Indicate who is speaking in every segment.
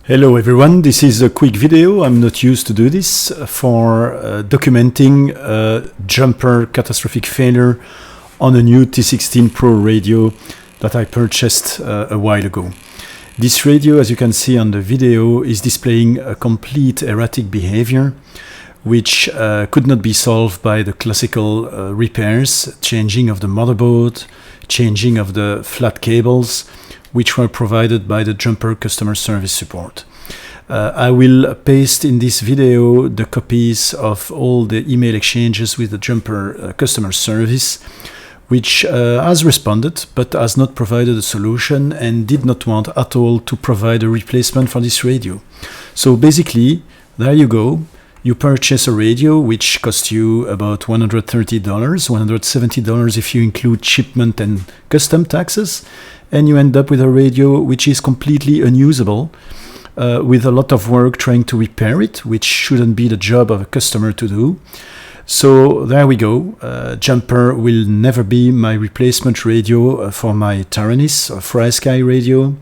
Speaker 1: Hello everyone, this is a quick video. I'm not used to do this for documenting a jumper catastrophic failure on a new T16 Pro radio that I purchased a while ago. This radio, as you can see on the video, is displaying a complete erratic behavior which could not be solved by the classical repairs, changing of the motherboard, changing of the flat cables, which were provided by the Jumper customer service support. I will paste in this video the copies of all the email exchanges with the Jumper customer service, which has responded but has not provided a solution and did not want at all to provide a replacement for this radio. So basically, there you go. You purchase a radio which costs you about $130, $170 if you include shipment and custom taxes, and you end up with a radio which is completely unusable, with a lot of work trying to repair it, which shouldn't be the job of a customer to do. So there we go. Jumper will never be my replacement radio for my Taranis or FrSky radio,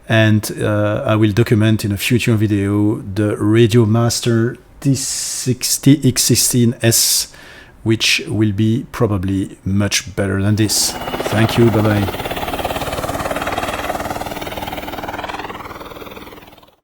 Speaker 1: and I will document in a future video the Radio Master T16S, which will be probably much better than this. Thank you, bye bye.